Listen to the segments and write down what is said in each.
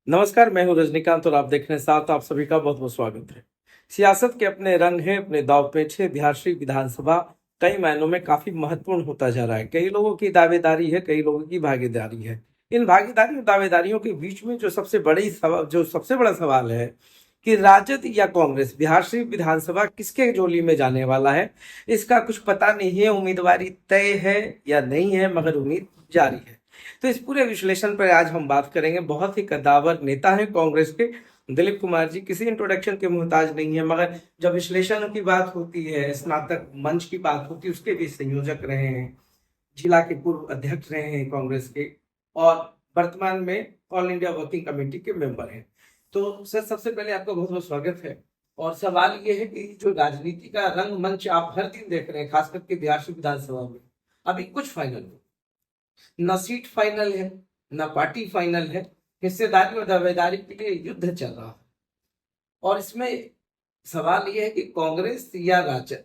नमस्कार, मैं हूं रजनीकांत और आप देख रहे हैं साथ आप सभी का बहुत बहुत स्वागत है। सियासत के अपने रंग हैं, अपने दांव पेच है। बिहार शरीफ विधानसभा कई मायनों में काफी महत्वपूर्ण होता जा रहा है। कई लोगों की दावेदारी है, कई लोगों की भागीदारी है। इन भागीदारी और दावेदारियों के बीच में जो सबसे बड़ा सवाल है कि राजद या कांग्रेस बिहार शरीफ विधानसभा किसके झोली में जाने वाला है, इसका कुछ पता नहीं है। उम्मीदवारी तय है या नहीं है, मगर उम्मीद जारी है। तो इस पूरे विश्लेषण पर आज हम बात करेंगे। बहुत ही कद्दावर नेता हैं कांग्रेस के दिलीप कुमार जी, किसी इंट्रोडक्शन के मोहताज नहीं है, मगर जब विश्लेषण की बात होती है, स्नातक मंच की बात होती है, उसके भी संयोजक रहे हैं, जिला के पूर्व अध्यक्ष रहे हैं कांग्रेस के, और वर्तमान में ऑल इंडिया वर्किंग कमेटी के मेंबर हैं। तो सर, सबसे पहले आपका बहुत बहुत स्वागत है। और सवाल ये है कि जो राजनीति का रंगमंच आप हर दिन देख रहे हैं, खास करके बिहार से विधानसभा में, अभी कुछ फाइनल नहीं, न सीट फाइनल है, न पार्टी फाइनल है। हिस्सेदारी और दावेदारी के लिए युद्ध चल रहा है। और इसमें सवाल यह है कि कांग्रेस या राजद,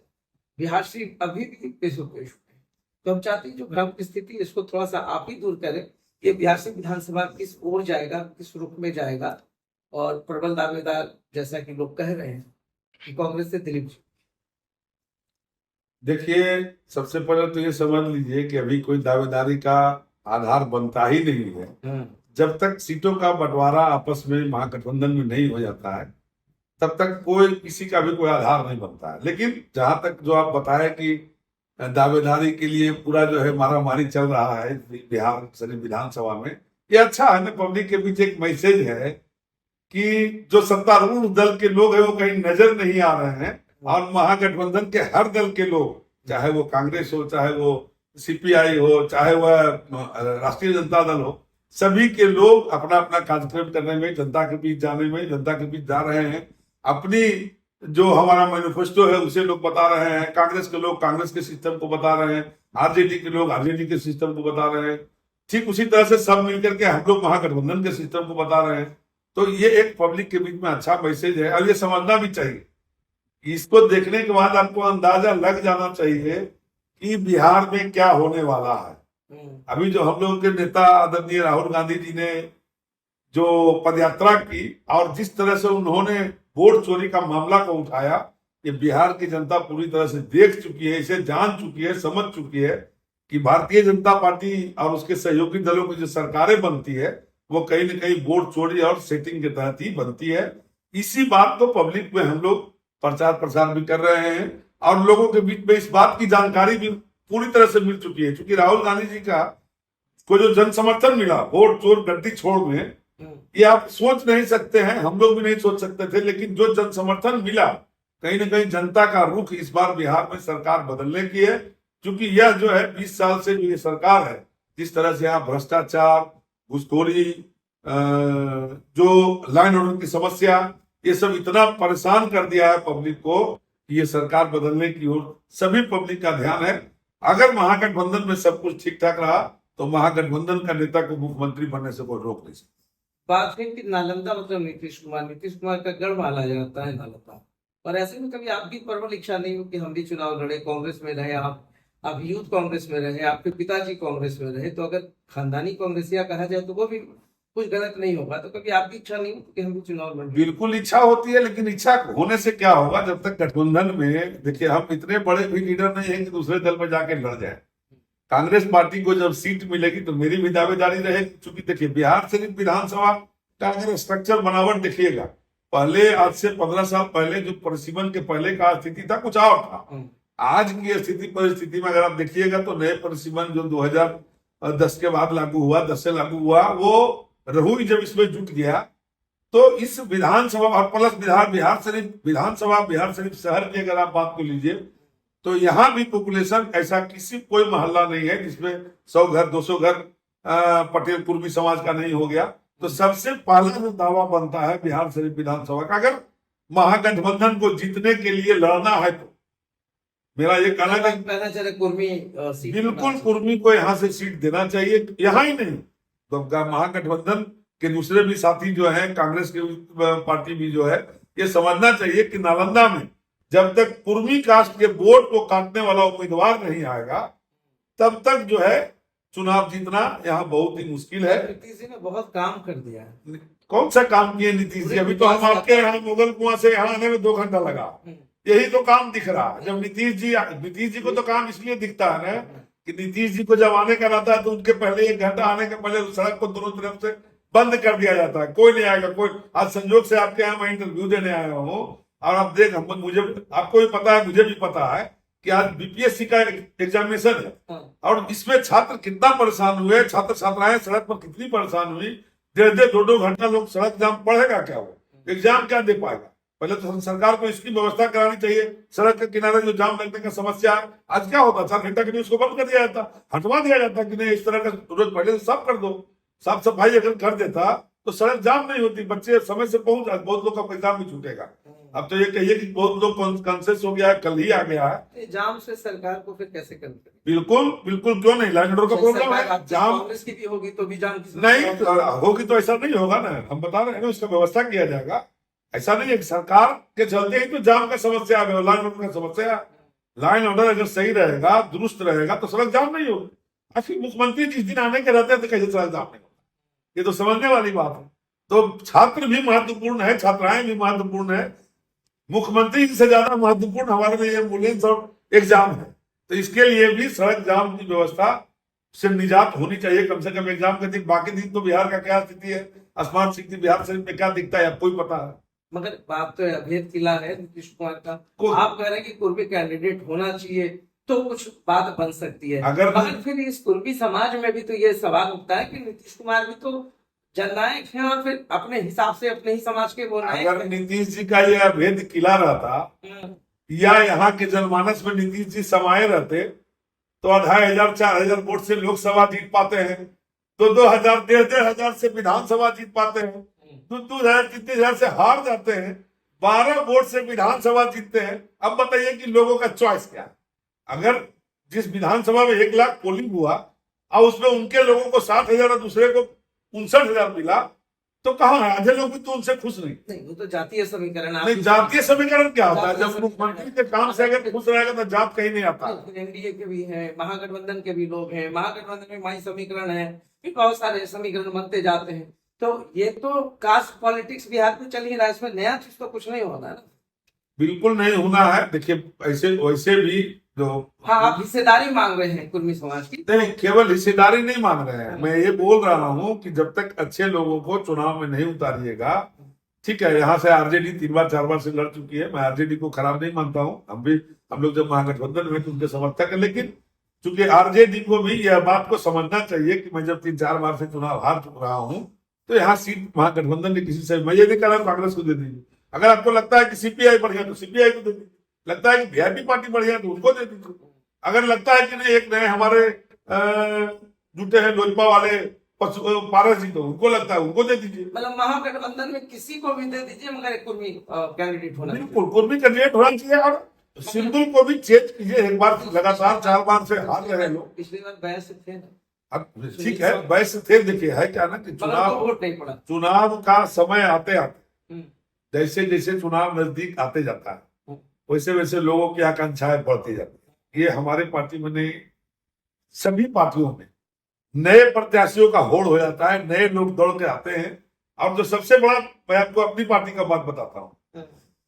बिहार से अभी भी पेशो पेश है। तो हम चाहते हैं जो भ्रम की स्थिति है, इसको थोड़ा सा आप ही दूर करें। ये बिहार से विधानसभा किस ओर जाएगा, किस रुख में जाएगा, और प्रबल दावेदार जैसा कि लोग कह रहे हैं कि कांग्रेस से दिलीप जी। देखिए, सबसे पहले तो ये समझ लीजिए कि अभी कोई दावेदारी का आधार बनता ही नहीं है। जब तक सीटों का बंटवारा आपस में महागठबंधन में नहीं हो जाता है, तब तक कोई किसी का भी कोई आधार नहीं बनता है। लेकिन जहां तक जो आप बताए कि दावेदारी के लिए पूरा जो है मारामारी चल रहा है बिहार शरीफ विधानसभा में, ये अच्छा है ना। पब्लिक के बीच एक मैसेज है कि जो सत्तारूढ़ दल के लोग हैं वो कहीं नजर नहीं आ रहे हैं, और महागठबंधन के हर दल के लोग, चाहे वो कांग्रेस हो, चाहे वो सीपीआई हो, चाहे वह राष्ट्रीय जनता दल हो, सभी के लोग अपना अपना कार्यक्रम करने में, जनता के बीच जाने में, जनता के बीच जा रहे हैं। अपनी जो हमारा मैनिफेस्टो है उसे लोग बता रहे हैं। कांग्रेस के लोग कांग्रेस के सिस्टम को बता रहे हैं, आरजेडी के लोग आरजेडी के सिस्टम को बता रहे हैं। ठीक उसी तरह से सब मिलकर के हम लोग महागठबंधन के सिस्टम को बता रहे हैं। तो ये एक पब्लिक के बीच में अच्छा मैसेज है, और ये समझना भी चाहिए। इसको देखने के बाद आपको अंदाजा लग जाना चाहिए कि बिहार में क्या होने वाला है। अभी जो हम लोगों के नेता आदरणीय राहुल गांधी जी ने जो पदयात्रा की, और जिस तरह से उन्होंने वोट चोरी का मामला को उठाया, ये बिहार की जनता पूरी तरह से देख चुकी है, इसे जान चुकी है, समझ चुकी है कि भारतीय जनता पार्टी और उसके सहयोगी दलों की जो सरकारें बनती है वो कहीं न कहीं वोट चोरी और सेटिंग के तहत ही बनती है। इसी बात को पब्लिक में हम लोग प्रचार प्रसार भी कर रहे हैं, और लोगों के बीच में इस बात की जानकारी भी पूरी तरह से मिल चुकी है। क्योंकि राहुल गांधी जी का को जो जन समर्थन मिला वोट चोर गड्डी छोड़ में, ये आप सोच नहीं सकते हैं, हम लोग भी नहीं सोच सकते थे। लेकिन जो जन समर्थन मिला, कहीं ना कहीं जनता का रुख इस बार बिहार में सरकार बदलने की है। क्योंकि यह जो है 20 साल से जो ये सरकार है, जिस तरह से यहाँ भ्रष्टाचार, घुसखोरी, जो लैंड ऑर्डर की समस्या, ये सब इतना परेशान कर दिया है पब्लिक को कि ये सरकार बदलने की ओर सभी पब्लिक का ध्यान है। अगर महागठबंधन में सब कुछ ठीक ठाक रहा तो महागठबंधन का नेता को मुख्यमंत्री बनने से कोई रोक नहीं सकता। बात है कि नालंदा मतलब नीतीश कुमार का गढ़ माना जाता है नालंदा। और ऐसे में कभी आपकी प्रबल इच्छा नहीं हो कि हम भी चुनाव लड़े, कांग्रेस में रहे आप यूथ कांग्रेस में रहे, आपके पिताजी कांग्रेस में रहे, तो अगर खानदानी कांग्रेसिया कहा जाए तो वो भी कुछ गलत नहीं होगा। तो कभी आपकी इच्छा नहीं हो कि हम भी चुनाव लड़े? बिल्कुल इच्छा होती है, लेकिन इच्छा होने से क्या होगा जब तक गठबंधन में, देखिए हम इतने बड़े भी लीडर नहीं है कि दूसरे दल में जाके लड़ जाए। कांग्रेस पार्टी को जब सीट मिलेगी तो मेरी भी दावेदारी रहेगी। चूंकि देखिए, बिहार शरीफ विधानसभा का अगर स्ट्रक्चर बनावट देखिएगा, पहले आज से 15 साल पहले जो परिसीमन के पहले का स्थिति था कुछ और था। आज की स्थिति परिस्थिति में अगर आप देखिएगा तो नए परिसीमन जो 2010 के बाद लागू हुआ, 10 से लागू हुआ, वो रहुई जब इसमें जुट गया तो इस विधानसभा और प्लस बिहार शरीफ विधानसभा, बिहार शरीफ शहर की अगर आप बात को लीजिए तो यहाँ भी पॉपुलेशन ऐसा कोई मोहल्ला नहीं है जिसमें 100 घर 200 घर पटेल कुर्मी समाज का नहीं हो गया। तो सबसे पहला जो दावा बनता है बिहार शरीफ विधानसभा का, अगर महागठबंधन को जीतने के लिए लड़ना है तो मेरा ये कहना है कि बिल्कुल कुर्मी को यहाँ से सीट देना चाहिए। यहाँ ही नहीं तो महागठबंधन के दूसरे भी साथी जो है, कांग्रेस की पार्टी भी जो है, ये समझना चाहिए कि नालंदा में जब तक कुर्मी कास्ट के वोट को काटने वाला उम्मीदवार नहीं आएगा तब तक जो है चुनाव जीतना यहाँ बहुत ही मुश्किल है। नीतीश जी ने बहुत काम कर दिया है। कौन सा काम किए नीतीश जी? अभी तो हम आपके यहाँ मुगल कुआं से यहाँ आने में 2 घंटा लगा, यही तो काम दिख रहा है। जब नीतीश जी को तो काम इसलिए दिखता है ना कि नीतीश जी को जब आने का रहता है तो उनके पहले 1 घंटा आने के पहले सड़क को दोनों तरफ से बंद कर दिया जाता है, कोई नहीं आएगा। कोई आज संजोग से आपके यहाँ मैं इंटरव्यू देने आया हूँ और आप देख, मुझे आपको भी पता है, मुझे भी पता है कि आज बीपीएससी का एग्जामिनेशन है और इसमें छात्र कितना परेशान हुए, छात्र छात्राएं सड़क पर कितनी परेशान हुई। 1.5-2 घंटा लोग सड़क जाम पढ़ेगा क्या? वो एग्जाम क्या दे पाएगा? पहले तो सरकार को इसकी व्यवस्था करानी चाहिए। सड़क के किनारे जो जाम लगने का समस्या है, आज क्या होता, 4 घंटा के लिए उसको बंद कर दिया जाता, हटवा दिया जाता कि नहीं इस तरह का रोज पहले से साफ कर दो। साफ सफाई अगर कर देता तो सड़क जाम नहीं होती, बच्चे समय से पहुंच जाते, बहुत लोग का एग्जाम भी छूटेगा। अब तो ये कहिए कि बहुत लोग कॉन्सेंस हो गया है, कल ही आ गया है। जाम से सरकार को फिर कैसे करते? बिल्कुल बिल्कुल, क्यों नहीं, लाइन ऑर्डर का प्रॉब्लम है। जाम कांग्रेस की भी होगी तो भी जाम नहीं होगी तो ऐसा नहीं होगा ना, हम बता रहे हैं ना, उसका व्यवस्था किया जाएगा। ऐसा नहीं है कि सरकार के चलते ही तो जाम का समस्या है, लाइन ऑर्डर का समस्या। लाइन ऑर्डर अगर सही रहेगा, दुरुस्त रहेगा तो सड़क जाम नहीं होगी। फिर मुख्यमंत्री जिस दिन आने के रहते हैं तो कैसे सड़क जाम नहीं होगा? ये तो समझने वाली बात है। तो छात्र भी महत्वपूर्ण है, छात्राएं भी महत्वपूर्ण है, मुख्यमंत्री से ज्यादा महत्वपूर्ण हमारे लिए एम्बुलेंस और एग्जाम है। तो इसके लिए भी सड़क जाम की व्यवस्था से निजात होनी चाहिए कम से कम एग्जाम के दिन। बाकी दिन तो बिहार का क्या स्थिति है, स्मार्ट सिटी बिहार शरीफ में क्या दिखता है आपको ही पता है। मगर बात तो अभेद किला है नीतीश कुमार का। आप कह रहे हैं कि कुर्मी कैंडिडेट होना चाहिए तो कुछ बात बन सकती है, मगर फिर इस कुर्मी समाज में भी तो ये सवाल उठता है कि नीतीश कुमार भी तो जननायक हैं और फिर अपने हिसाब से अपने ही समाज के वो नायक। अगर नीतीश जी का यह अभेद किला रहता या यहाँ के जनमानस में नीतीश जी समाये रहते तो 2500-4000 वोट से लोकसभा जीत पाते हैं, 2-2000 1,500 से विधानसभा जीत पाते हैं, 2,000-3,000 से हार जाते हैं, 12 वोट से विधानसभा जीतते हैं। अब बताइए कि लोगों का चॉइस क्या है? अगर जिस विधानसभा में 1 लाख पोलिंग हुआ और उसमें उनके लोगों को 60,000 और दूसरे को 59,000 मिला तो कहाँ है? आधे लोग भी तो उनसे खुश नहीं। वो तो जातीय समीकरण। नहीं, जातीय समीकरण क्या होता है? जब मुख्यमंत्री के काम से अगर खुश रहेगा तो जात कहीं नहीं आता। एनडीए के भी हैं, महागठबंधन के भी लोग हैं, महागठबंधन में माई समीकरण है, फिर बहुत सारे समीकरण बनते जाते हैं। तो ये तो कास्ट पॉलिटिक्स बिहार में चल ही रहा है, इसमें नया चीज तो कुछ नहीं होना ना। बिल्कुल नहीं होना है। देखिए ऐसे वैसे भी जो आप हिस्सेदारी मांग रहे हैं कुर्मी समाज की, नहीं, केवल हिस्सेदारी नहीं मांग रहे हैं। मैं ये बोल रहा हूँ कि जब तक अच्छे लोगों को चुनाव में नहीं उतारिएगा, ठीक है, यहाँ से आरजेडी 3 बार 4 बार से लड़ चुकी है, मैं आरजेडी को खराब नहीं मानता हूँ, हम लोग जब महागठबंधन में तो उनके समर्थक है, लेकिन चूंकि आरजेडी को भी यह बात को समझना चाहिए कि मैं जब 3-4 बार से चुनाव हार चुक रहा हूँ तो यहाँ सीट महागठबंधन ने किसी से, मैं ये नहीं कह रहा कांग्रेस को दे दीजिए। अगर आपको लगता है कि सीपीआई बढ़िया तो सीपीआई को दे दीजिए, लगता है कि वीआईपी पार्टी बढ़िया तो उनको दे दीजिए, अगर लगता है कि नहीं एक नए हमारे जुटे हैं लोजपा वाले पारस जी तो उनको लगता है उनको दे दीजिए। मतलब महागठबंधन में किसी को भी दे दीजिए मगर एक कुर्मी कैंडिडेट होना चाहिए। बिल्कुल कुर्मी कैंडिडेट होना चाहिए। और सिंधु को भी चेंज कीजिए, एक बार लगातार 4 बार से हार रहे लोग। पिछली बार बहस से थे ना, अब ठीक है बहस थे। देखिए है क्या ना कि चुनाव का समय आते आते जैसे जैसे चुनाव नजदीक आते जाता है वैसे वैसे लोगों की आकांक्षाएं बढ़ती जाती है। ये हमारे पार्टी में नहीं, सभी पार्टियों में नए प्रत्याशियों का होड़ हो जाता है, नए लोग दौड़ के आते हैं। और जो सबसे बड़ा, मैं आपको अपनी पार्टी का बात बताता हूँ,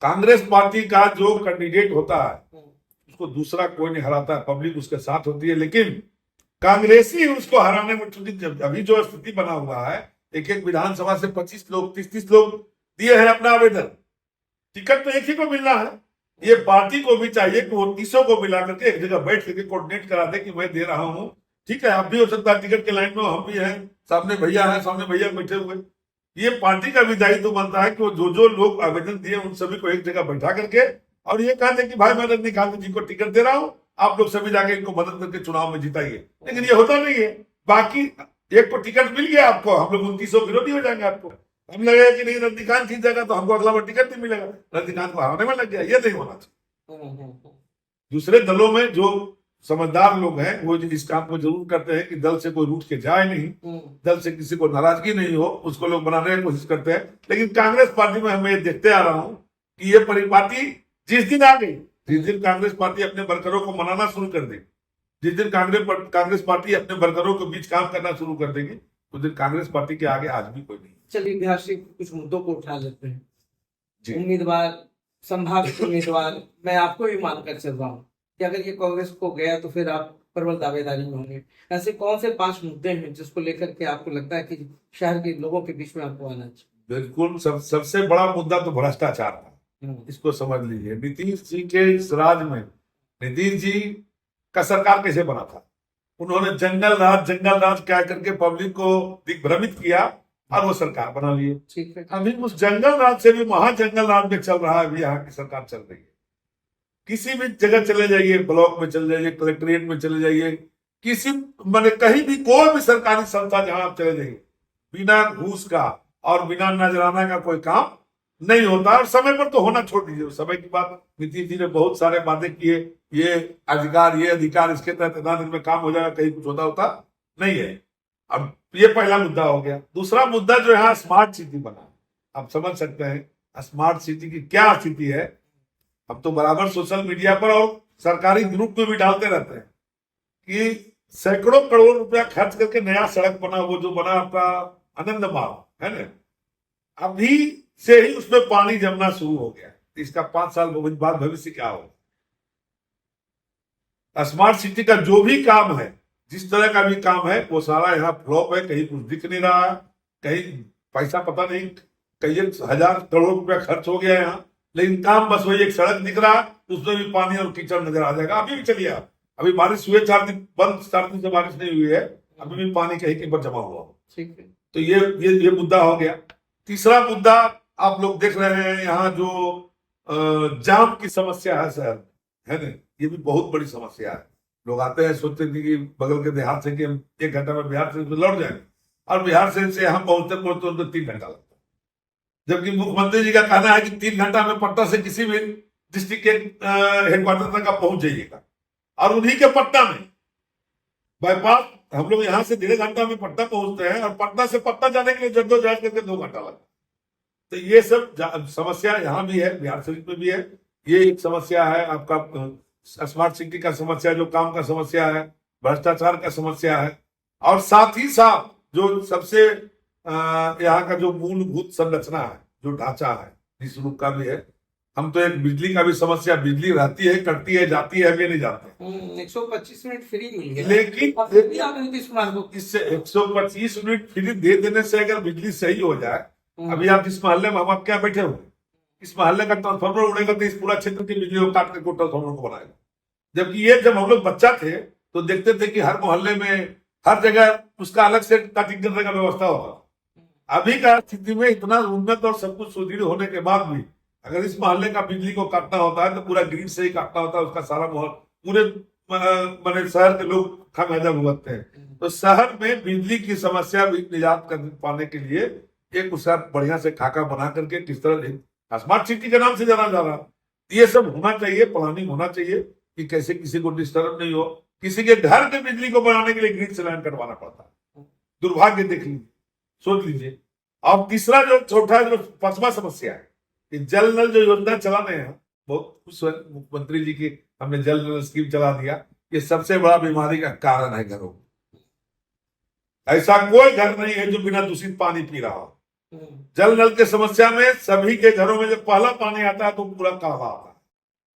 कांग्रेस पार्टी का जो कैंडिडेट होता है उसको दूसरा कोई नहीं हराता है, पब्लिक उसके साथ होती है, लेकिन कांग्रेसी उसको हराने में, चूंकि अभी जो स्थिति बना हुआ है, एक विधानसभा से 25 लोग 30 लोग दिए हैं अपना आवेदन, टिकट तो एक ही को मिलना है। ये पार्टी को भी चाहिए कि वो 30 को मिला करके एक जगह बैठ करके कोऑर्डिनेट करा दे कि मैं दे रहा हूँ, ठीक है, आप भी हो सकता है टिकट के लाइन में, हम भी हैं, सामने भैया हैं, सामने भैया बैठे हुए। ये पार्टी का भी दायित्व बनता है कि वो जो लोग आवेदन दिए उन सभी को एक जगह बैठा करके और ये कहा दे कि भाई मैं रजनीकांत जी को टिकट दे रहा हूँ, आप लोग सभी जाके इनको मदद करके चुनाव में जिताइए। लेकिन ये होता नहीं है। बाकी एक को टिकट मिल गया आपको, हम लोग 29 विरोधी हो जाएंगे। आपको हम लगेगा कि नहीं रजनीकांत जीत जाएगा तो हमको अगला बार टिकट नहीं मिलेगा, रजनीकांत को हराने में लग गया। ये नहीं होना चाहिए। दूसरे दलों में जो समझदार लोग हैं वो इस काम को जरूर करते हैं कि दल से कोई रूठ के जाए नहीं, दल से किसी को नाराजगी नहीं हो, उसको लोग बनाने की कोशिश करते हैं। लेकिन कांग्रेस पार्टी में हमें देखते आ रहा हूं कि ये परिपाटी जिस दिन आ गई, जिस दिन कांग्रेस पार्टी अपने वर्करों को मनाना शुरू कर दी, जिस दिन कांग्रेस पार्टी अपने वर्करों के बीच काम करना शुरू कर देगी उस दिन कांग्रेस पार्टी के आगे आज भी कोई नहीं। चलिए बिहार से कुछ मुद्दों को उठा लेते हैं। जी। उम्मीदवार, संभावित उम्मीदवार, मैं आपको भी मानकर चल रहा हूँ कि अगर ये कांग्रेस को गया तो फिर आप प्रबल दावेदारी में होंगे। ऐसे कौन से 5 मुद्दे हैं जिसको लेकर के आपको लगता है कि शहर के लोगों के बीच में आपको आना चाहिए? बिल्कुल, सबसे बड़ा मुद्दा तो भ्रष्टाचार था। इसको समझ लीजिए। नीतीश जी के इस राज में नीतीश जी का सरकार कैसे बना था? उन्होंने जंगल राज क्या करके पब्लिक को दिग्भ्रमित किया और वो सरकार बना लिए। ठीक है। अभी उस जंगल राज से भी महाजंगल राज में चल रहा है। अभी यहाँ की सरकार चल रही है। किसी भी जगह चले जाइए, ब्लॉक में चले जाइए, कलेक्ट्रेट में चले जाइए, किसी मैंने कहीं भी कोई भी सरकारी संस्था जहां आप चले जाइए, बिना घूस का और बिना नजराना का कोई काम नहीं होता। और समय पर तो होना छोड़ दीजिए, समय की बात। नीतीश जी ने बहुत सारे वादे किए, ये अधिकार इसके तहत इतना दिन में काम हो जाएगा, कहीं कुछ होता नहीं है। अब ये पहला मुद्दा हो गया। दूसरा मुद्दा जो है स्मार्ट सिटी बना। आप समझ सकते हैं स्मार्ट सिटी की क्या स्थिति है। अब तो बराबर सोशल मीडिया पर और सरकारी ग्रुप में भी डालते रहते हैं कि सैकड़ों करोड़ रुपया खर्च करके नया सड़क बना, वो जो बना आपका आनंद मार्ग है ना, अभी से ही उसमें पानी जमना शुरू हो गया। इसका 5 साल बाद भविष्य क्या होगा? स्मार्ट सिटी का जो भी काम है, जिस तरह का भी काम है, वो सारा यहाँ फ्लॉप है। कहीं कुछ दिख नहीं रहा है, कहीं पैसा पता नहीं, कई 1000 करोड़ रुपया खर्च हो गया यहाँ, लेकिन काम बस वही एक सड़क दिख रहा है, उसमें भी पानी और कीचड़ नजर आ जाएगा। अभी भी चलिए, अभी बारिश हुए 4 दिन, बंद 4 दिन से बारिश नहीं हुई है, अभी भी पानी कहीं कहीं पर जमा हुआ। ठीक है। तो ये मुद्दा हो गया। तीसरा मुद्दा आप लोग देख रहे हैं, यहाँ जो जाम की समस्या है शहर में, है ना, ये भी बहुत बड़ी समस्या है। लोग आते हैं, सोचते हैं कि बगल के देहात से कि हम 1 घंटा में बिहार से लौट जाएंगे, और बिहार से यहाँ पहुंचते उनको 3 घंटा लगता है। जबकि मुख्यमंत्री जी का कहना है कि 3 घंटा में पटना से किसी भी डिस्ट्रिक्ट के हेडक्वार्टर तक आप पहुंच जाइएगा। और उन्हीं के पटना में बाईपास, हम लोग यहाँ से 1.5 घंटा में पटना पहुंचते हैं, और पटना से पटना जाने के लिए जद्दोजहद करके 2 घंटा लगता है। तो ये सब समस्या यहाँ भी है, बिहार शरीफ में भी है। ये एक समस्या है आपका स्मार्ट सिटी का समस्या, जो काम का समस्या है, भ्रष्टाचार का समस्या है। और साथ ही साथ जो सबसे यहाँ का जो मूलभूत संरचना है, जो ढांचा है, जिस रूप का भी है, हम तो एक बिजली का भी समस्या, बिजली रहती है, कटती है, जाती है, अभी नहीं जाते। 125 मिनट फ्री मिल गया, लेकिन नीतीश कुमार को इससे 125 मिनट फ्री दे देने से अगर बिजली सही हो जाए, अभी आप इस मोहल्ले में, हम आप क्या बैठे हुए, इस मोहल्ले का ट्रांसफार्मर उड़ेगा तो इस पूरा क्षेत्र की बिजली को काट करके ट्रांसफार्मर को बनाएगा। जबकि ये जब हम लोग बच्चा थे तो देखते थे कि हर मोहल्ले में, हर जगह उसका अलग से कटिंग करने का व्यवस्था होगा। अभी का स्थिति में इतना उन्नत और सब कुछ सुदृढ़ होने के बाद भी अगर इस मोहल्ले का बिजली को काटना होता है तो पूरा ग्रिड से ही काटना होता है, उसका सारा पूरे मैंने शहर के लोग खामियाजा भुगतते हैं। तो शहर में बिजली की समस्या भी निजात कर पाने के लिए एक उसका बढ़िया से खाका बना करके, किस तरह स्मार्ट सिटी के नाम से जाना जा रहा, ये सब होना चाहिए, प्लानिंग होना चाहिए कि कैसे किसी को डिस्टर्ब नहीं हो। किसी के घर के बिजली को बनाने के लिए ग्रिड से लाइन कटवाना पड़ता है, दुर्भाग्य देख लीजिए, सोच लीजिए। और तीसरा जो चौथा जो 5वां समस्या है, कि जल नल जो योजना चला रहे हैं, बहुत खुश मुख्यमंत्री जी की, हमने जल नल स्कीम चला दिया। ये सबसे बड़ा बीमारी का कारण है घरों में। ऐसा कोई घर नहीं है जो बिना दूषित पानी पी रहा हो। जल नल के समस्या में सभी के घरों में जब पहला पानी आता है तो पूरा काला आता है।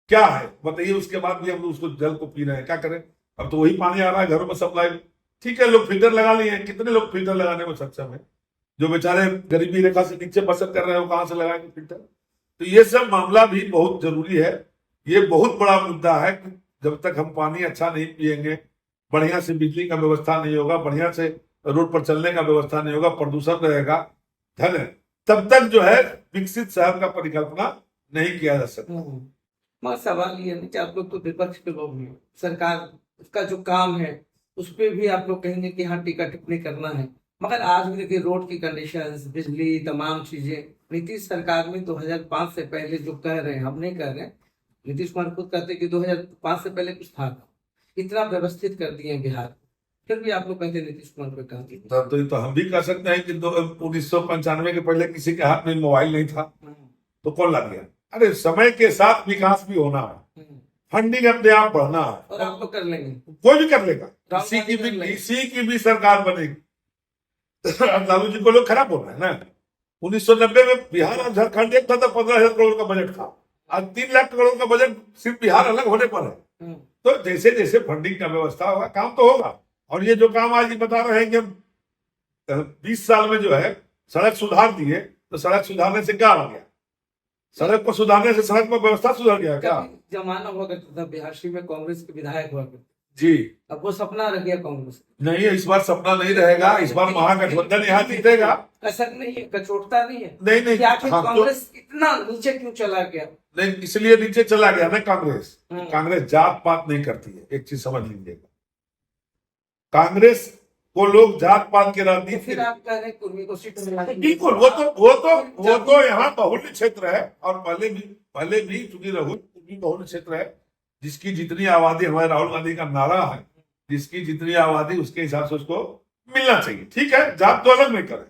क्या है बताइए, उसके बाद भी हम लोग उसको जल को पी रहे हैं, क्या करें? अब तो वही पानी आ रहा है घरों में सप्लाई। ठीक है, लोग फिल्टर लगा लिए हैं, कितने लोग फिल्टर लगाने में सक्षम है? जो बेचारे गरीबी रेखा से नीचे बसर कर रहे हो, कहां से लगाएंगे फिल्टर? तो ये सब मामला भी बहुत जरूरी है। ये बहुत बड़ा मुद्दा है कि जब तक हम पानी अच्छा नहीं पिएंगे, बढ़िया से बिजली का व्यवस्था नहीं होगा, बढ़िया से रोड पर चलने का व्यवस्था नहीं होगा, प्रदूषण रहेगा, है ना, तब तक जो है विकसित शहर का परिकल्पना नहीं किया जा सकता। मगर सवाल ये है कि आप लोग तो विपक्ष के लोग हैं, सरकार का जो काम है उस पर भी आप लोग कहेंगे कि हाँ टीका टिप्पणी करना है, मगर आज भी देखिए रोड की कंडीशंस, बिजली, तमाम चीजें नीतीश सरकार में 2005 से पहले जो कह रहे हैं, हम नहीं कह रहे हैं, नीतीश कुमार खुद कहते हैं कि 2005 से पहले कुछ था, इतना व्यवस्थित कर दिए बिहार, फिर भी आप लोग कहते हैं नीतीश कुमार पे कहा। तो हम भी कह सकते हैं कि 1995 के पहले किसी के हाथ में मोबाइल नहीं था, तो कौन ला दिया? अरे समय के साथ विकास भी होना है, फंडिंग अपने आप बढ़ना है, और आप लोग कर लेंगे। कोई भी कर लेगा, राहुल किसी की गांधी कर भी लेंगे। किसी की भी सरकार बनेगी। अब लालू जी को लोग खराब बोल रहे हैं ना। 1990 में बिहार और झारखंड एक था, तो 15,000 करोड़ का बजट था। आज 3 लाख करोड़ का बजट सिर्फ बिहार अलग होने पर है। तो जैसे जैसे फंडिंग का व्यवस्था होगा, काम तो होगा। और ये जो काम आज बता रहे हैं कि हम 20 साल में जो है सड़क सुधार दिए, तो सड़क सुधारने से क्या हो गया? सड़क को सुधारने से सड़क में व्यवस्था सुधर गया क्या? कभी जमाना हुआ करता था बिहार में कांग्रेस के विधायक हुआ करते, जी अब वो सपना रह गया कांग्रेस का। नहीं, इस बार सपना नहीं रहेगा। इस बार महागठबंधन यहाँ जीतेगा। कसर नहीं है, कचोटता नहीं है। नहीं नहीं, कि आखिर हाँ, कांग्रेस इतना नीचे क्यों चला गया? नहीं, इसलिए नीचे चला गया ना कांग्रेस। कांग्रेस जात पात नहीं करती है, एक चीज समझ लीजिएगा। कांग्रेस को लोग जात पात के तो राजनीति, फिर आप कह रहे हैं कुर्मी को सीट मिला दी। बिल्कुल, वो तो यहाँ बहुल्य क्षेत्र है। और पहले भी चूंकि राहुल भी बहुल्य क्षेत्र है, जिसकी जितनी आबादी, हमारे राहुल गांधी का नारा है, जिसकी जितनी आबादी उसके हिसाब से उसको मिलना चाहिए। ठीक है, जात तो अलग में करे,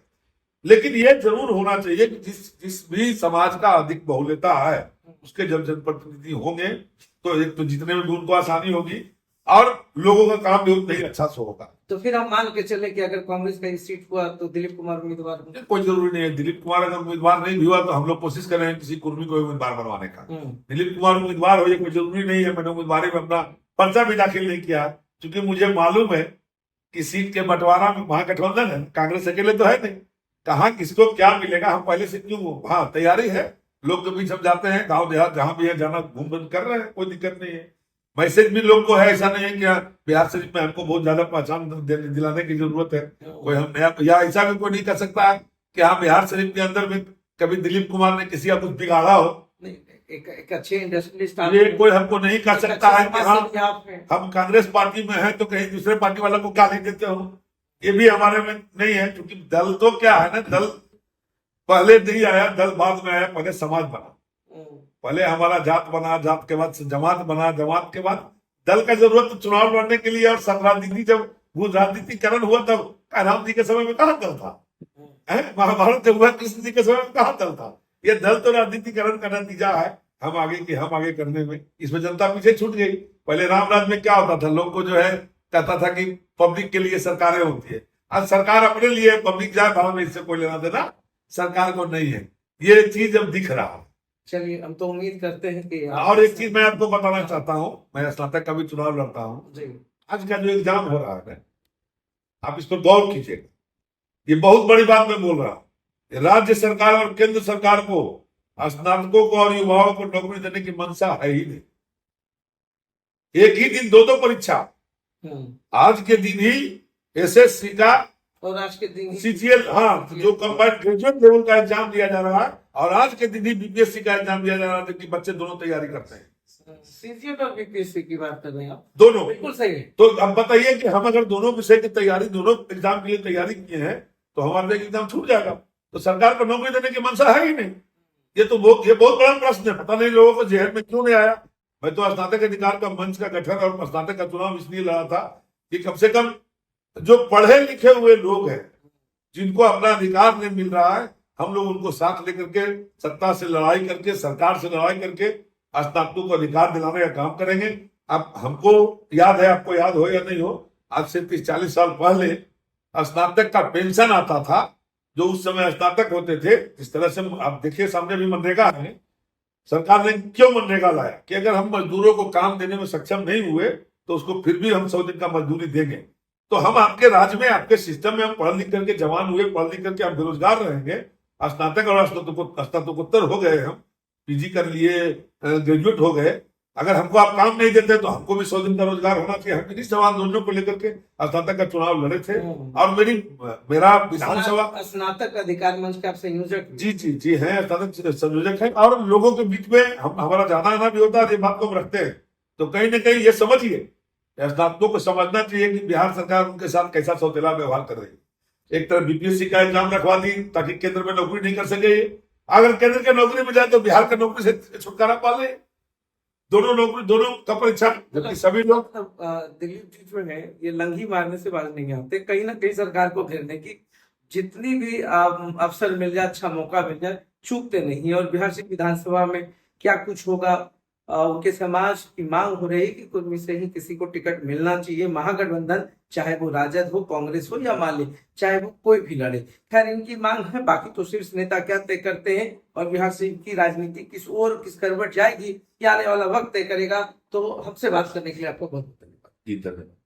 लेकिन ये जरूर होना चाहिए कि जिस भी समाज का अधिक बहुल्यता है, उसके जब जनप्रतिनिधि होंगे तो एक तो जितने में भी उनको आसानी होगी और लोगों का काम भी उतना ही अच्छा से होगा। तो फिर हम मान के चले कि अगर कांग्रेस का सीट हुआ तो दिलीप कुमार उम्मीदवार होंगे। कोई जरूरी नहीं है। दिलीप कुमार अगर उम्मीदवार नहीं भी हुआ तो हम लोग कोशिश कर रहे हैं किसी कुर्मी को उम्मीदवार बनवाने का। दिलीप कुमार उम्मीदवार हो, ये कोई जरूरी नहीं है। मैंने उम्मीदवारी में अपना पर्चा भी दाखिल नहीं किया, क्योंकि मुझे मालूम है कि सीट के बंटवारा में महागठबंधन है, कांग्रेस अकेले तो है नहीं। कहाँ किसको क्या मिलेगा, हम पहले से क्यों, हाँ तैयारी है। लोग के बीच हम जाते हैं, गाँव देहात जहां भी है जाना, घूम घूम कर रहे हैं, कोई दिक्कत नहीं है। मैसेज भी लोग को है, ऐसा नहीं है कि बिहार शरीफ में हमको बहुत ज्यादा पहचान दिलाने की जरूरत है। कोई हम नया, या ऐसा भी कोई नहीं कर सकता है कि हाँ बिहार शरीफ के अंदर में कभी दिलीप कुमार ने किसी का कुछ बिगाड़ा हो। एक अच्छे इंडस्ट्रियलिस्ट, ये कोई हमको नहीं कर सकता है कि हम कांग्रेस पार्टी में हैं तो कहीं दूसरे पार्टी वाला को गाली देते हो। ये भी हमारे में नहीं है, क्योंकि दल तो क्या है ना, दल पहले नहीं आया, दल बाद में आया। पहले समाज बना, पहले हमारा जात बना, जात के बाद जमात बना, जमात के बाद दल का जरूरत चुनाव लड़ने के लिए। और राजनीति जब वो राजनीतिकरण हुआ तब कान्हाराम जी के समय में कहाँ दल था? महाभारत जब हुआ कृष्ण जी के समय में कहाँ दल था? ये दल तो राजनीतिकरण का नतीजा है, हम आगे करने में। इसमें जनता पीछे छूट गई। पहले रामराज में क्या होता था, लोग को जो है कहता था कि पब्लिक के लिए सरकारें होती है। आज सरकार अपने लिए, पब्लिक जाए भाव में, इससे कोई लेना देना सरकार को नहीं है। ये चीज अब दिख रहा है। चलिए, हम तो उम्मीद करते हैं कि और एक चीज मैं आपको बताना चाहता हूँ, मैं स्नातक का भी चुनाव लड़ता हूँ। आज का जो एग्जाम हो रहा है, आप इस पर गौर कीजिएगा। ये बहुत बड़ी बात मैं बोल रहा हूँ। राज्य सरकार और केंद्र सरकार को स्नातकों को और युवाओं को नौकरी देने की मंशा है ही नहीं। एक ही दिन दो परीक्षा, आज के दिन ही एसएससी का और आज के दिन सीजीएल, हाँ, जो कंबाइंड ग्रेजुएट लेवल का एग्जाम दिया जा रहा है, और आज के दिन ही बीपीएससी का एग्जाम दिया जा रहा है, जबकि बच्चे दोनों तैयारी करते हैं। सीजीएल और बीपीएससी की बात कर रहे हैं आप? दोनों बिल्कुल सही है। तो अब बताइए कि हम अगर दोनों विषय की तैयारी, दोनों एग्जाम के लिए तैयारी किए हैं, तो हमारा एग्जाम छूट जाएगा। तो सरकार को नौकरी देने की मंशा है ही नहीं। ये बहुत बड़ा प्रश्न है, पता नहीं लोगों को जहन में क्यों नहीं आया। मैं तो स्नातक अधिकार का मंच का गठन और स्नातक का चुनाव इसलिए लड़ा था कि कम से कम जो पढ़े लिखे हुए लोग हैं, जिनको अपना अधिकार नहीं मिल रहा है, हम लोग उनको साथ लेकर के सत्ता से लड़ाई करके, सरकार से लड़ाई करके स्नातकों को अधिकार दिलाने का काम करेंगे। अब हमको याद है, आपको याद हो या नहीं हो, आज से 30-40 साल पहले स्नातक का पेंशन आता था। जो उस समय स्नातक होते थे, जिस तरह से आप देखिए सामने भी मनरेगा है, सरकार ने क्यों मनरेगा लाया कि अगर हम मजदूरों को काम देने में सक्षम नहीं हुए तो उसको फिर भी हम 100 दिन का मजदूरी देंगे। तो हम आपके राज्य में, आपके सिस्टम में हम पढ़ लिख करके जवान हुए, पढ़ लिख करके हम बेरोजगार रहेंगे। स्नातक और स्नातकोत्तर हो गए, हम पीजी कर लिए, ग्रेजुएट हो गए। अगर हमको आप काम नहीं देते तो हमको भी 100 दिन का रोजगार होना चाहिए। हम इस सवाल दोनों को लेकर के स्नातक का चुनाव लड़े थे। और मेरा विधानसभा स्नातक अधिकार मंच का आप संयोजक? जी है, स्नातक संयोजक है। और लोगों के बीच में हमारा जाना आना भी होता है, ये बात को हम रखते हैं। तो कहीं ना कहीं ये समझिए, स्नातकों को समझना चाहिए कि बिहार सरकार उनके साथ कैसा सौतेला व्यवहार कर रही है। एक तरफ बीपीएससी का एग्जाम रखवा दी ताकि केंद्र में नौकरी नहीं कर सके। अगर केंद्र के नौकरी में जाए तो बिहार का नौकरी से छुटकारा पा ले। दोनों का परीक्षा, जबकि सभी लोग दिलीप जी जो है ये लंगी मारने से बाज नहीं आते, कहीं ना कहीं सरकार को घेरने की जितनी भी अवसर मिल जाए, अच्छा मौका मिल जाए, चूकते नहीं। और बिहार से विधानसभा में क्या कुछ होगा उनके समाज की मांग हो रही कि कुर्मी से ही किसी को टिकट मिलना चाहिए। महागठबंधन चाहे वो राजद हो, कांग्रेस हो या माले, चाहे वो कोई भी लड़े, खैर इनकी मांग है। बाकी तो शीर्ष नेता क्या तय करते हैं और बिहार से इनकी राजनीति किस ओर किस करवट जाएगी ये आने वाला वक्त तय करेगा। तो हमसे बात करने के लिए आपको बहुत बहुत धन्यवाद। जी धन्यवाद।